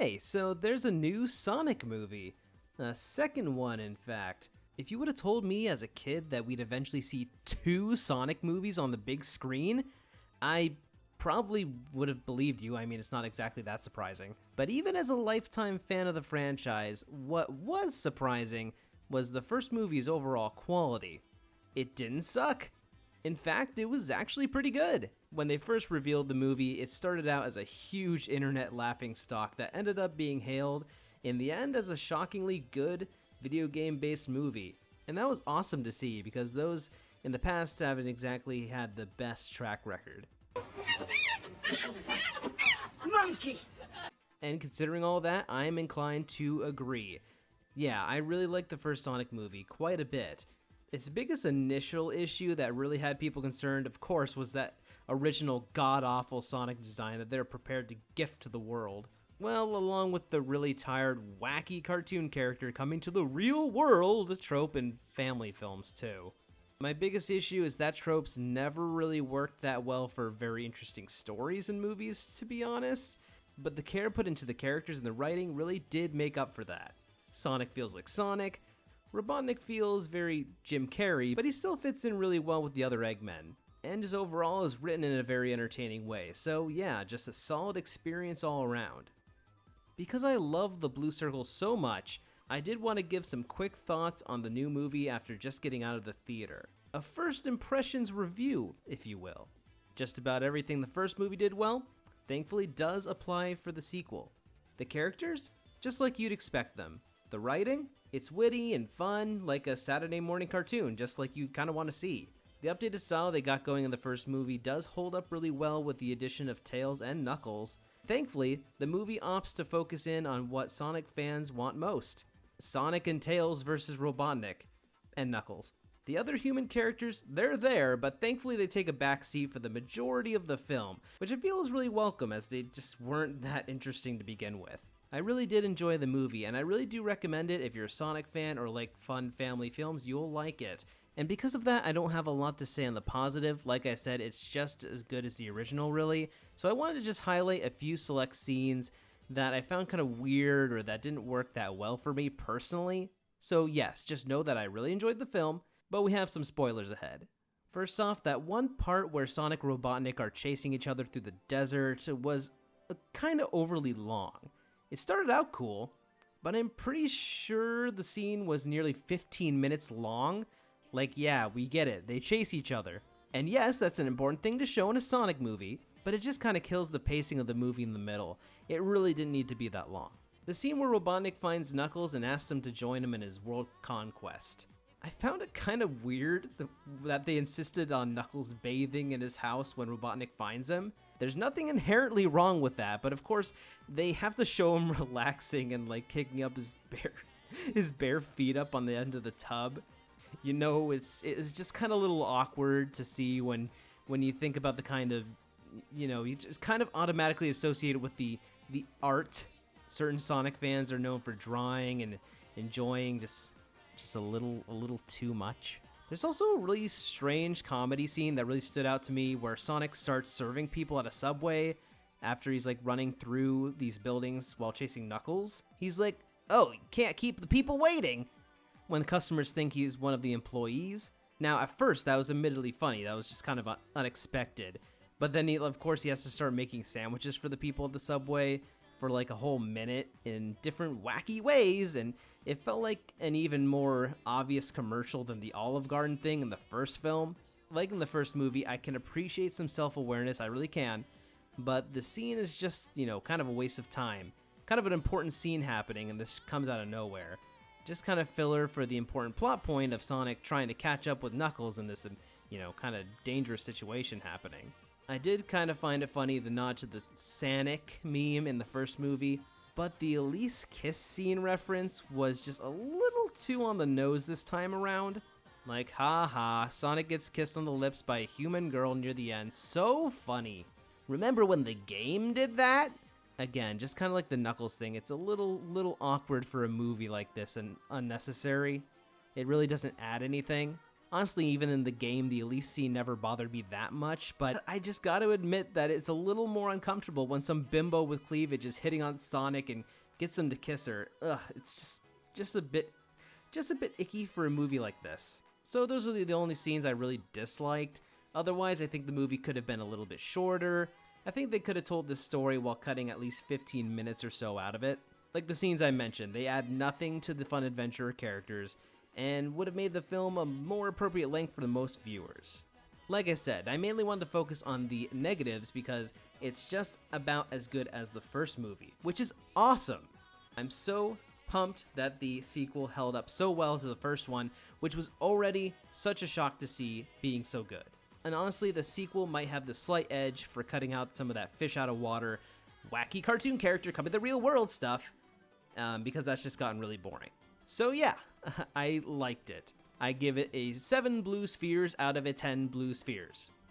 Hey, so there's a new Sonic movie. A second one, in fact. If you would have told me as a kid that we'd eventually see two Sonic movies on the big screen, I probably would have believed you. I mean, it's not exactly that surprising. But even as a lifetime fan of the franchise, what was surprising was the first movie's overall quality. It didn't suck. In fact, it was actually pretty good. When they first revealed the movie, it started out as a huge internet laughingstock that ended up being hailed in the end as a shockingly good video game-based movie. And that was awesome to see because those in the past haven't exactly had the best track record. Monkey! And considering all that, I'm inclined to agree. Yeah, I really liked the first Sonic movie quite a bit. Its biggest initial issue that really had people concerned, of course, was that original god-awful Sonic design that they're prepared to gift to the world. Well, along with the really tired, wacky cartoon character coming to the real world trope in family films, too. My biggest issue is that tropes never really worked that well for very interesting stories in movies, to be honest, but the care put into the characters and the writing really did make up for that. Sonic feels like Sonic, Robotnik feels very Jim Carrey, but he still fits in really well with the other Eggmen, and his overall is written in a very entertaining way, so yeah, just a solid experience all around. Because I love the Blue Circle so much, I did want to give some quick thoughts on the new movie after just getting out of the theater. A first impressions review, if you will. Just about everything the first movie did well, thankfully does apply for the sequel. The characters? Just like you'd expect them. The writing? It's witty and fun, like a Saturday morning cartoon, just like you kind of want to see. The updated style they got going in the first movie does hold up really well with the addition of Tails and Knuckles. Thankfully, the movie opts to focus in on what Sonic fans want most. Sonic and Tails versus Robotnik and Knuckles. The other human characters, they're there, but thankfully they take a back seat for the majority of the film, which I feel is really welcome as they just weren't that interesting to begin with. I really did enjoy the movie, and I really do recommend it if you're a Sonic fan or like fun family films, you'll like it. And because of that, I don't have a lot to say on the positive. Like I said, it's just as good as the original, really. So I wanted to just highlight a few select scenes that I found kind of weird or that didn't work that well for me personally. So yes, just know that I really enjoyed the film, but we have some spoilers ahead. First off, that one part where Sonic and Robotnik are chasing each other through the desert was kind of overly long. It started out cool, but I'm pretty sure the scene was nearly 15 minutes long. Like, yeah, we get it, they chase each other. And yes, that's an important thing to show in a Sonic movie, but it just kind of kills the pacing of the movie in the middle. It really didn't need to be that long. The scene where Robotnik finds Knuckles and asks him to join him in his world conquest. I found it kind of weird that they insisted on Knuckles bathing in his house when Robotnik finds him. There's nothing inherently wrong with that, but of course, they have to show him relaxing and like kicking up his bare feet up on the end of the tub. You know, it's just kind of a little awkward to see when you think about the kind of, you know, you just kind of automatically associate it with the art certain Sonic fans are known for drawing and enjoying just a little too much. There's also a really strange comedy scene that really stood out to me where Sonic starts serving people at a Subway after he's like running through these buildings while chasing Knuckles. He's like, "Oh, you can't keep the people waiting," when the customers think he's one of the employees. Now, at first, that was admittedly funny. That was just kind of unexpected. But then, of course, he has to start making sandwiches for the people at the Subway for like a whole minute in different wacky ways, and it felt like an even more obvious commercial than the Olive Garden thing in the first film. Like in the first movie, I can appreciate some self-awareness, I really can, but the scene is just, you know, kind of a waste of time. Kind of an important scene happening, and this comes out of nowhere. Just kind of filler for the important plot point of Sonic trying to catch up with Knuckles in this, you know, kind of dangerous situation happening. I did kind of find it funny, the nod to the Sonic meme in the first movie, but the Elise kiss scene reference was just a little too on the nose this time around. Like, haha, Sonic gets kissed on the lips by a human girl near the end. So funny. Remember when the game did that? Again, just kind of like the Knuckles thing, it's a little awkward for a movie like this and unnecessary. It really doesn't add anything. Honestly, even in the game, the Elise scene never bothered me that much, but I just gotta admit that it's a little more uncomfortable when some bimbo with cleavage is hitting on Sonic and gets him to kiss her. Ugh, it's just a bit icky for a movie like this. So those are the only scenes I really disliked. Otherwise, I think the movie could have been a little bit shorter. I think they could have told this story while cutting at least 15 minutes or so out of it. Like the scenes I mentioned, they add nothing to the fun adventure characters, and would have made the film a more appropriate length for the most viewers. Like I said, I mainly wanted to focus on the negatives because it's just about as good as the first movie, which is awesome. I'm so pumped that the sequel held up so well to the first one, which was already such a shock to see being so good. And honestly, the sequel might have the slight edge for cutting out some of that fish out of water, wacky cartoon character coming to the real world stuff, because that's just gotten really boring. So yeah, I liked it. I give it a 7 blue spheres out of a 10 blue spheres.